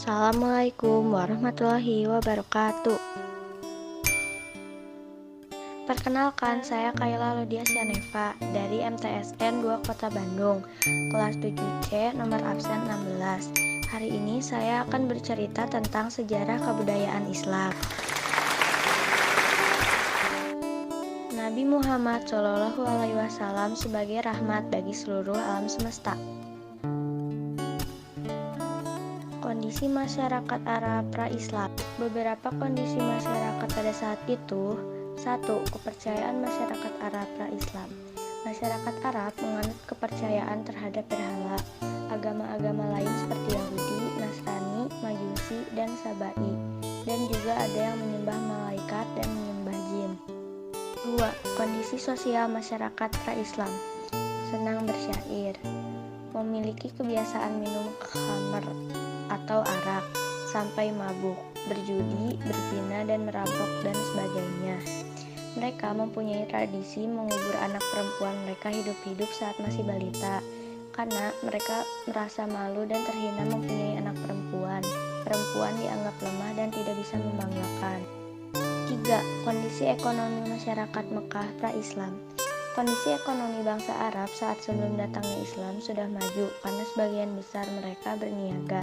Assalamualaikum warahmatullahi wabarakatuh. Perkenalkan, saya Kayla Ludia Sianeva dari MTSN 2 Kota Bandung, kelas 7C, nomor absen 16. Hari ini saya akan bercerita tentang sejarah kebudayaan Islam. Nabi Muhammad SAW sebagai rahmat bagi seluruh alam semesta. Kondisi masyarakat Arab pra-Islam. Beberapa kondisi masyarakat pada saat itu. 1. Kepercayaan masyarakat Arab pra-Islam. Masyarakat Arab menganut kepercayaan terhadap berhala. Agama-agama lain seperti Yahudi, Nasrani, Majusi, dan Sabai. Dan juga ada yang menyembah malaikat dan menyembah jin. 2. Kondisi sosial masyarakat pra-Islam. Senang bersyair. Memiliki kebiasaan minum khamr atau arak, sampai mabuk, berjudi, berzina, dan merampok, dan sebagainya. Mereka mempunyai tradisi mengubur anak perempuan mereka hidup-hidup saat masih balita, karena mereka merasa malu dan terhina mempunyai anak perempuan. Perempuan dianggap lemah dan tidak bisa membanggakan. 3. Kondisi ekonomi masyarakat Mekah pra-Islam. Kondisi ekonomi bangsa Arab saat sebelum datangnya Islam sudah maju karena sebagian besar mereka berniaga.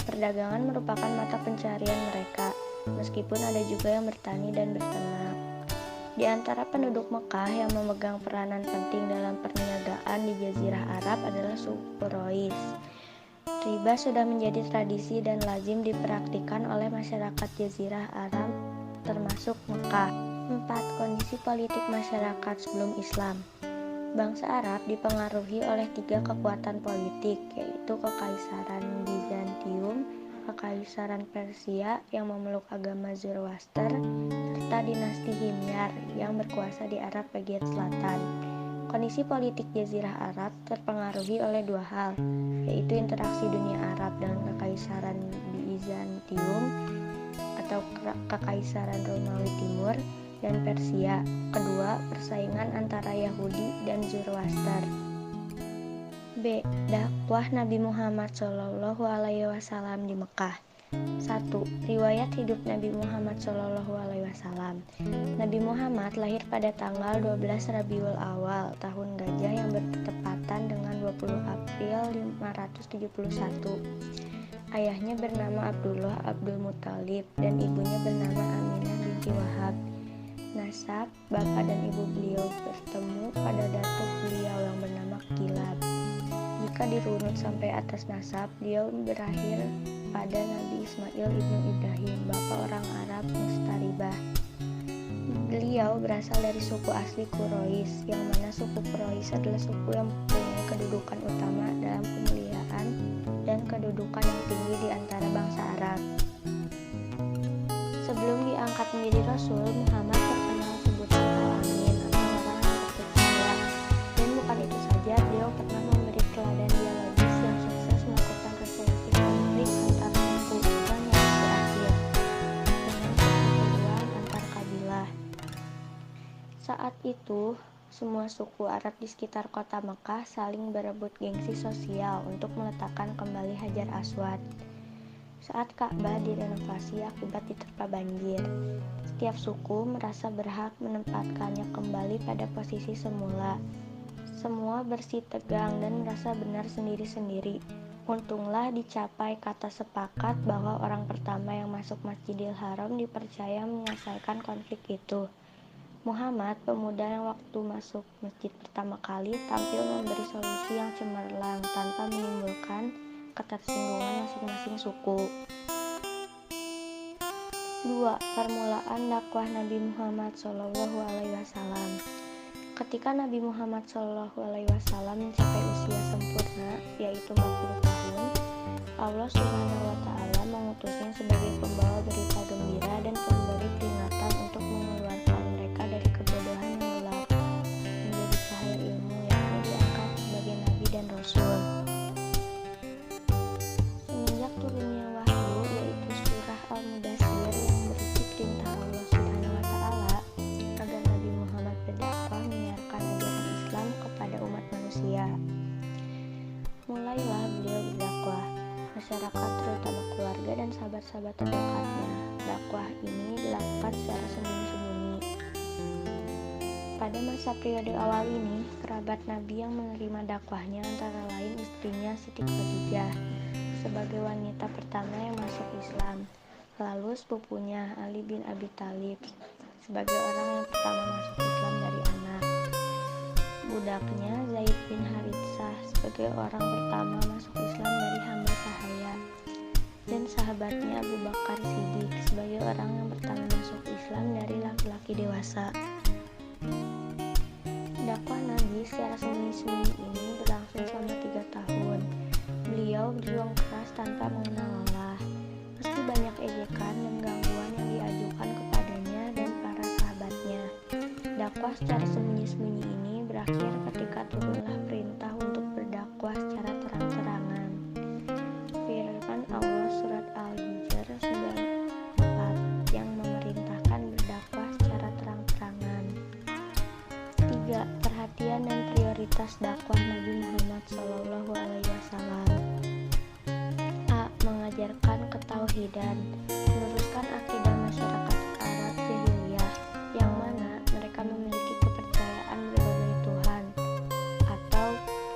Perdagangan merupakan mata pencarian mereka, meskipun ada juga yang bertani dan berternak. Di antara penduduk Mekah yang memegang peranan penting dalam perniagaan di Jazirah Arab adalah suku Quraisy. Riba sudah menjadi tradisi dan lazim dipraktikkan oleh masyarakat Jazirah Arab termasuk Mekah. 4. Kondisi politik masyarakat sebelum Islam. Bangsa Arab dipengaruhi oleh 3 kekuatan politik, yaitu Kekaisaran Bizantium, Kekaisaran Persia yang memeluk agama Zoroaster, serta dinasti Himyar yang berkuasa di Arab bagian selatan. Kondisi politik Jazirah Arab terpengaruhi oleh 2 hal, yaitu interaksi dunia Arab dengan Kekaisaran Bizantium atau Kekaisaran Romawi Timur dan Persia. Kedua, persaingan antara Yahudi dan Zoroaster. B. Dakwah Nabi Muhammad SAW di Mekah. 1. Riwayat hidup Nabi Muhammad SAW. Nabi Muhammad lahir pada tanggal 12 Rabiul Awal tahun Gajah yang bertepatan dengan 20 April 571. Ayahnya bernama Abdullah Abdul Muthalib dan ibunya bernama Aminah binti Wahab. Nasab, bapak dan ibu beliau bertemu pada datuk beliau yang bernama Kilab. Jika dirunut sampai atas nasab, beliau berakhir pada Nabi Ismail ibnu Ibrahim, bapak orang Arab Mustaribah. Beliau berasal dari suku asli Quraisy, yang mana suku Quraisy adalah suku yang mempunyai kedudukan utama dalam kemuliaan dan kedudukan yang tinggi di antara bangsa Arab. Sebelum diangkat menjadi Rasul, Muhammad terkenal sebutan Al-Amin atau orang yang terpercaya. Dan bukan itu saja, beliau pernah memberi teladan dialogis yang sukses melakukan resolusi konflik antar suku dan yang berakhir dengan persatuan antar kabilah. Saat itu, semua suku Arab di sekitar kota Mekah saling berebut gengsi sosial untuk meletakkan kembali Hajar Aswad. Saat Ka'bah direnovasi akibat diterpa banjir, setiap suku merasa berhak menempatkannya kembali pada posisi semula. Semua bersih tegang dan merasa benar sendiri-sendiri. Untunglah dicapai kata sepakat bahwa orang pertama yang masuk Masjidil Haram dipercaya menyelesaikan konflik itu. Muhammad, pemuda yang waktu masuk masjid pertama kali, tampil memberi solusi yang cemerlang tanpa menimbulkan ketersinggungan masing-masing suku. 2. Permulaan dakwah Nabi Muhammad SAW. Ketika Nabi Muhammad SAW mencapai usia sempurna, yaitu 40 tahun, Allah Subhanahu wa Ta'ala mengutusnya sebagai pembawa berita gembira dan pemberi peringatan untuk mengeluarkan mereka dari kebodohan yang gelap menjadi cahaya ilmu, yakni diangkat sebagai Nabi dan Rasul. Semenjak turunnya wahyu, yaitu surah Al-Mudaththir yang berisi perintah Allah Subhanahu wa Ta'ala agar Nabi Muhammad berdakwah menyiarkan ajaran Islam kepada umat manusia. Mulailah beliau berdakwah. Masyarakat terutama keluarga keluarga dan sahabat-sahabat terdekatnya. Dakwah ini dilakukan secara sembunyi-sembunyi. Pada masa periode awal ini, kerabat Nabi yang menerima dakwahnya antara lain istrinya Siti Khadijah sebagai wanita pertama yang masuk Islam, lalu sepupunya Ali bin Abi Thalib sebagai orang yang pertama masuk Islam dari anak, budaknya Zaid bin Haritsah sebagai orang pertama masuk Islam dari hamba sahaya, dan sahabatnya Abu Bakar Siddiq sebagai orang yang pertama masuk Islam dari laki-laki dewasa. Dakwah Nabi secara sembunyi-sembunyi ini berlangsung selama 3 tahun. Beliau berjuang keras tanpa mengenal lelah, meski banyak ejekan dan gangguan yang diajukan kepadanya dan para sahabatnya. Dakwah secara sembunyi-sembunyi ini berakhir ketika turunlah perintah untuk berdakwah secara terang-terangan. Firman Allah surat Al-Hijr 94 yang memerintahkan berdakwah secara terang-terangan. 3. Perhatian dan prioritas dakwah Nabi Muhammad SAW. A. Mengajarkan ketauhidan, meluruskan akidah masyarakat Arab jahiliyah yang mana mereka memiliki kepercayaan berbagai Tuhan atau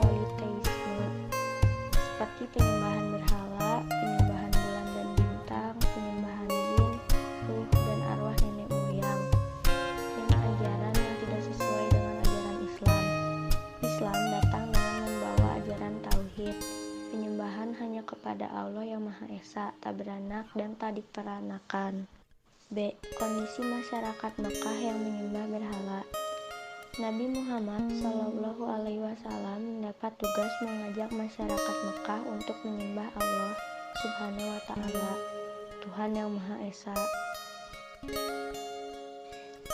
politeisme seperti penyembahan berhala, penyembahan bulan dan bintang, penyembahan jin, ruh dan arwah nenek moyang, dengan ajaran yang tidak sesuai dengan ajaran Islam. Islam datang dengan membawa ajaran tauhid, penyembahan hanya kepada Allah yang Maha Esa, tak beranak dan tak diperanakan. B. Kondisi masyarakat Mekah yang menyembah berhala. Nabi Muhammad SAW mendapat tugas mengajak masyarakat Mekah untuk menyembah Allah Subhanahu wa Ta'ala, Tuhan yang Maha Esa.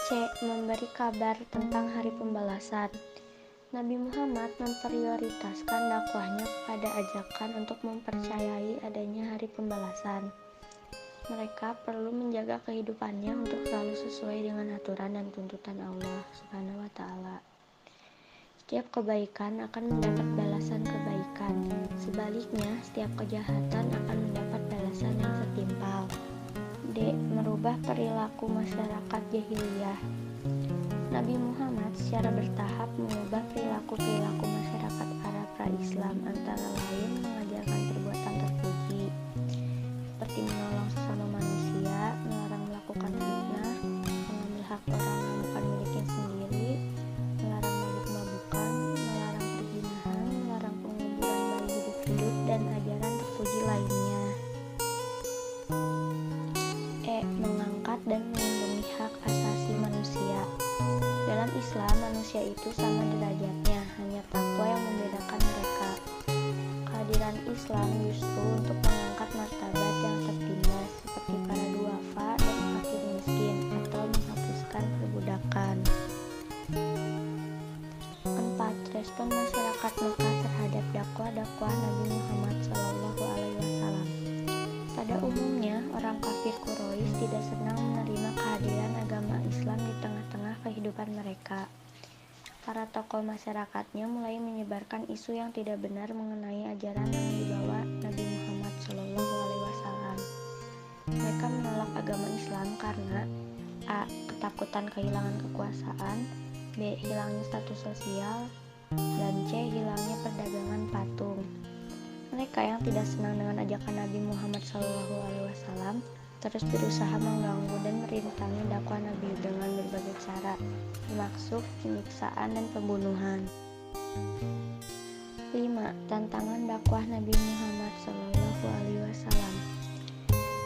C. Memberi kabar tentang hari pembalasan. Nabi Muhammad memprioritaskan dakwahnya pada ajakan untuk mempercayai adanya hari pembalasan. Mereka perlu menjaga kehidupannya untuk selalu sesuai dengan aturan dan tuntutan Allah Subhanahu wa Ta'ala. Setiap kebaikan akan mendapat balasan kebaikan. Sebaliknya, setiap kejahatan akan mendapat balasan yang setimpal. D. Merubah perilaku masyarakat jahiliyah. Nabi Muhammad secara bertahap mengubah perilaku-perilaku masyarakat Arab pra-Islam, antara lain mengajarkan perbuatan terpuji seperti menolong sesama manusia, melarang melakukan fitnah, mengambil hak orang yang bukan miliknya sendiri, melarang mabuk-mabukan, melarang perzinahan, melarang penguburan bayi hidup-hidup, dan ajaran terpuji lainnya. E. Mengangkat dan melindungi hak asasi manusia. Dalam Islam, manusia itu sama derajatnya, hanya takwa yang membedakan mereka. Kehadiran Islam justru untuk mengangkat martabat yang tertindas seperti para duafa dan fakir miskin, atau menghapuskan perbudakan. 4. Respon masyarakat Mekah terhadap dakwah Nabi Muhammad SAW. Pada umumnya, orang kafir Quraisy tidak senang menerima kehadiran agama Islam di tengah-tengah kehidupan mereka. Para tokoh masyarakatnya mulai menyebarkan isu yang tidak benar mengenai ajaran yang dibawa Nabi Muhammad SAW. Mereka menolak agama Islam karena A. Ketakutan kehilangan kekuasaan, B. Hilangnya status sosial, dan C. Hilangnya perdagangan patung. Mereka yang tidak senang dengan ajakan Nabi Muhammad SAW terus berusaha mengganggu dan merintangi dakwah Nabi dengan berbagai cara, termasuk penyiksaan dan pembunuhan. 5. Tantangan dakwah Nabi Muhammad SAW.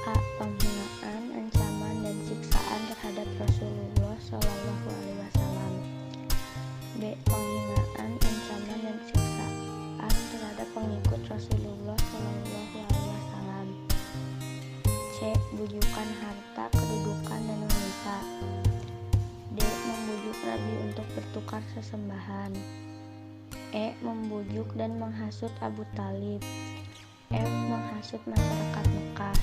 A. Penghinaan, ancaman, dan siksaan terhadap Rasulullah SAW. B. Penghinaan, ancaman, dan siksaan terhadap pengikut Rasulullah SAW. C. Bujukan harta, kedudukan, dan wanita. D. Membujuk Nabi untuk bertukar sesembahan. E. Membujuk dan menghasut Abu Thalib. F. Menghasut masyarakat Mekah.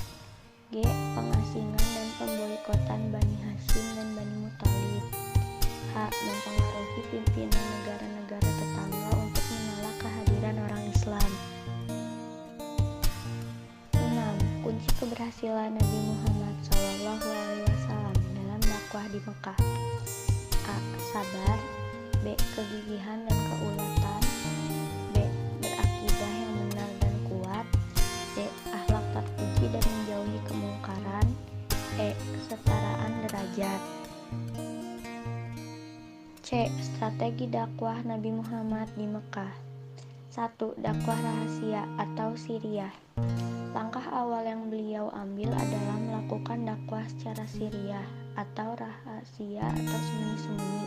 G. Pengasingan dan pemboikotan Bani Hashim dan Bani Muthalib. H. Mempengaruhi pimpinan negara-negara tetangga untuk menolak kehadiran orang Islam. 6. Kunci keberhasilan keberhasilan Nabi Muhammad SAW dalam dakwah di Mekah. A. Sabar. B. Kegigihan dan keulatan. B. Berakidah yang benar dan kuat. C. Akhlak terpuji dan menjauhi kemungkaran. E. Kesetaraan derajat. C. Strategi dakwah Nabi Muhammad di Mekah. 1. Dakwah rahasia atau siriyah. Langkah awal yang beliau ambil adalah melakukan dakwah secara siriyah atau rahasia atau sembunyi-sembunyi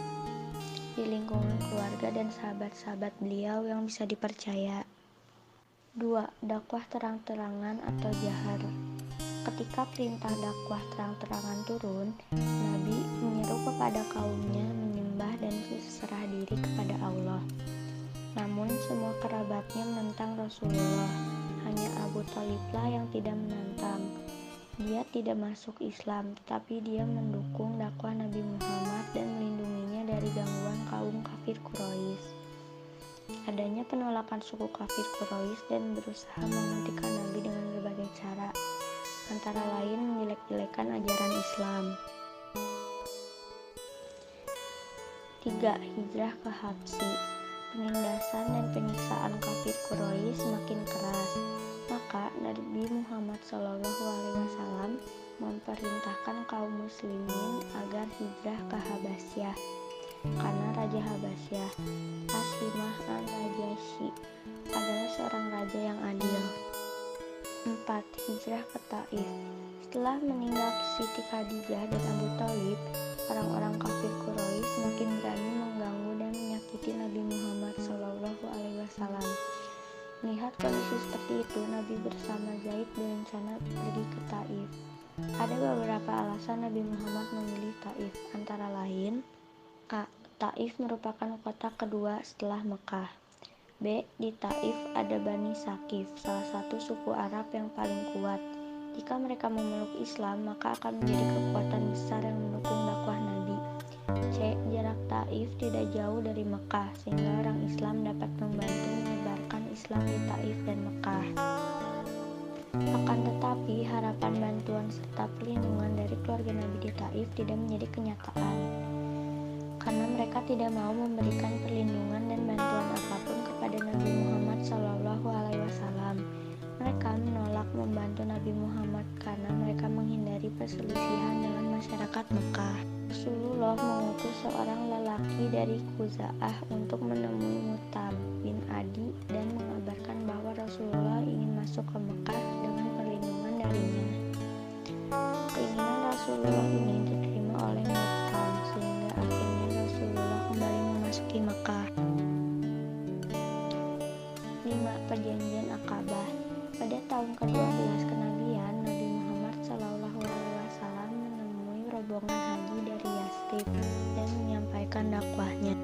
di lingkungan keluarga dan sahabat-sahabat beliau yang bisa dipercaya. 2. Dakwah terang-terangan atau jahar. Ketika perintah dakwah terang-terangan turun, Nabi menyeru kepada kaumnya menyembah dan berserah diri kepada Allah. Namun semua kerabatnya menentang Rasulullah. Hanya Abu Thaliblah yang tidak menantang. Dia tidak masuk Islam, tetapi dia mendukung dakwah Nabi Muhammad dan melindunginya dari gangguan kaum kafir Quraisy. Adanya penolakan suku kafir Quraisy dan berusaha menghentikan Nabi dengan berbagai cara, antara lain menjelek-jelekan ajaran Islam. 3. Hijrah ke Habsyi. Penindasan dan penyiksaan kafir Quraisy semakin keras, maka Nabi Muhammad SAW memerintahkan kaum muslimin agar hijrah ke Habasyah, karena Raja Habasyah, Asimah an-Najasyi, adalah seorang raja yang adil. 4. Hijrah ke Taif. Setelah meninggal Siti Khadijah dan Abu Thalib, orang-orang kafir Quraisy semakin berani mengganggu dan menyakiti Nabi Muhammad SAW. Melihat kondisi seperti itu, Nabi bersama Zaid berencana pergi ke Taif. Ada beberapa alasan Nabi Muhammad memilih Taif, antara lain: A. Taif merupakan kota kedua setelah Mekah. B. Di Taif ada Bani Saqif, salah satu suku Arab yang paling kuat. Jika mereka memeluk Islam, maka akan menjadi kekuatan besar yang mendukung dakwah Nabi. C. Jarak Taif tidak jauh dari Mekah, sehingga orang Islam dapat membantu menyebarkan Islam di Taif dan Mekah. Akan tetapi, harapan bantuan serta perlindungan dari keluarga Nabi di Taif tidak menjadi kenyataan, karena mereka tidak mau memberikan perlindungan dan bantuan apapun kepada Nabi Muhammad SAW. Mereka menolak membantu Nabi Muhammad karena mereka menghindari perselisihan dengan masyarakat Mekah. Rasulullah mengutus seorang lelaki dari Khuza'ah untuk menemui Mu'tab bin Adi dan mengabarkan bahwa Rasulullah ingin masuk ke Mekah dengan perlindungan darinya. Keinginan Rasulullah ini diterima oleh Mu'tab, sehingga akhirnya Rasulullah kembali memasuki Mekah. 5. Perjanjian Aqabah. Pada tahun ke-12 kenabian, Nabi Muhammad SAW menemui rombongan haji dari Yathrib dan menyampaikan dakwahnya.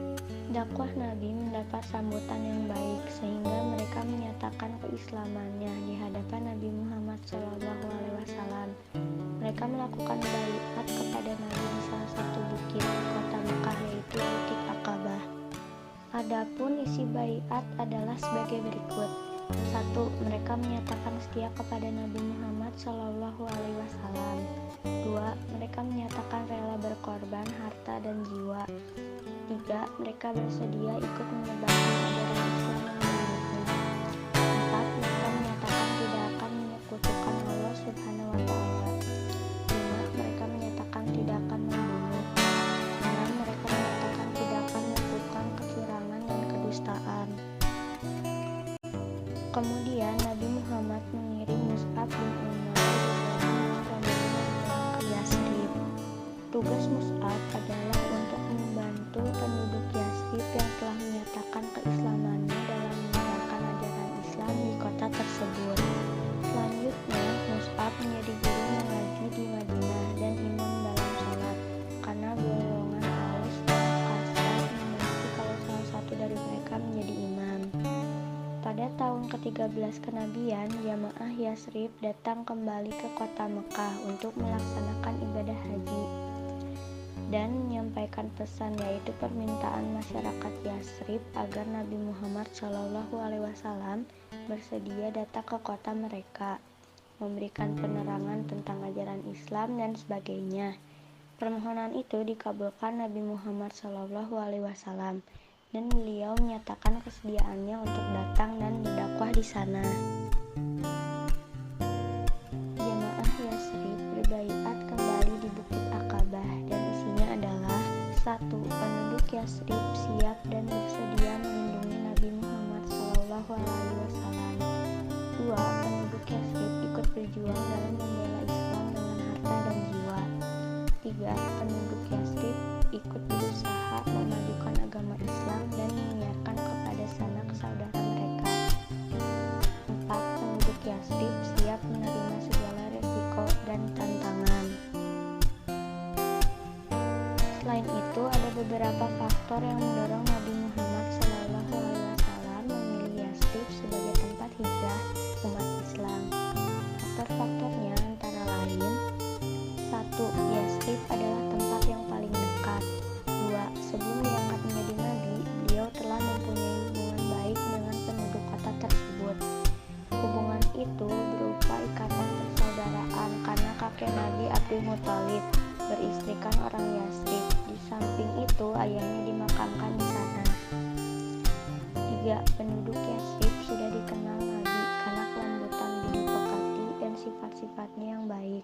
Dakwah Nabi mendapat sambutan yang baik, sehingga mereka menyatakan keislamannya di hadapan Nabi Muhammad SAW. Mereka melakukan baiat kepada Nabi di salah satu bukit di kota Mekah, yaitu Bukit Aqabah. Adapun isi baiat adalah sebagai berikut. 1. Mereka menyatakan setia kepada Nabi Muhammad SAW. 2. Mereka menyatakan rela berkorban harta dan jiwa. 3. Mereka bersedia ikut menyebarkan ajaran Islam yang menurutnya. 4. Mereka menyatakan tidak akan menyekutukan Allah Subhanahu wa Ta'ala. 5. Mereka menyatakan tidak akan membunuh. 6. Mereka menyatakan tidak akan melakukan kecurangan dan kedustaan. Kemudian Nabi Muhammad mengirim Mus'ab bin Umair dengan rombongan ke Yathrib. Tugas Mus'ab adalah untuk membantu penduduk Yathrib yang telah menyatakan keislamannya dalam menyebarkan ajaran Islam di kota tersebut. Selanjutnya, Mus'ab menjadi guru mengaji di Madinah dan imam dalam sholat, karena golongan Aus dan Khazraj memiliki kalau salah satu dari mereka menjadi imam. Pada tahun ke-13 kenabian, jamaah Yathrib datang kembali ke kota Mekah untuk melaksanakan ibadah haji dan menyampaikan pesan, yaitu permintaan masyarakat Yathrib agar Nabi Muhammad SAW bersedia datang ke kota mereka. memberikan penerangan tentang ajaran Islam dan sebagainya. Permohonan itu dikabulkan Nabi Muhammad SAW dan beliau menyatakan kesediaannya untuk datang dan berdakwah di sana. Jamaah Yasrib berbaiat kembali di Bukit Aqabah dan isinya adalah: 1. Penduduk Yasrib siap dan bersedia melindungi Nabi Muhammad SAW. 2. Penduduk Yasrib ikut berjuang dalam membela Islam dengan harta dan jiwa. 3. Penduduk Yasrib ikut berusaha memajukan agama Islam dan menyiarkan kepada sanak saudara mereka. 4. Penduduk Yasrib siap menerima segala resiko dan tantangan. Selain itu, ada beberapa faktor yang mendorong Nabi Muhammad SAW memilih Yasrib sebagai tempat hijrah umat Islam. Faktor-faktornya antara lain: 1. Yasrib adalah tempat yang paling dekat. 2. Sebelum diangkat menjadi nabi, beliau telah mempunyai hubungan baik dengan penduduk kota tersebut. Hubungan itu berupa ikatan persaudaraan karena kakek Nabi Abdul Muthalib beristrikan orang Yasrib. Di samping itu, ayahnya dimakamkan di sana. 3. Penduduk Yasrib sudah dikenal Nabi karena kelembutan budi pekerti dan sifat-sifatnya yang baik.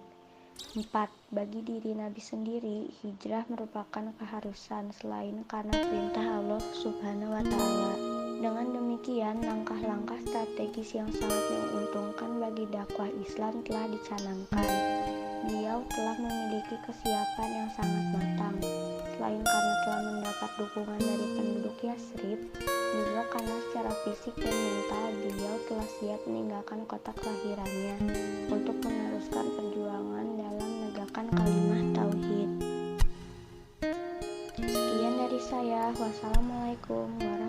4. Bagi diri Nabi sendiri, hijrah merupakan keharusan selain karena perintah Allah Subhanahu wa Ta'ala. Dengan demikian, langkah-langkah strategis yang sangat menguntungkan bagi dakwah Islam telah dicanangkan. Beliau telah memiliki kesiapan yang sangat matang. Selain karena telah mendapat dukungan dari penduduk Yasrib, juga karena secara fisik dan mental beliau telah siap meninggalkan kota kelahirannya untuk meneruskan perjuangan dalam menegakkan kalimat tauhid. Sekian dari saya. Wassalamualaikum warahmatullahi wabarakatuh.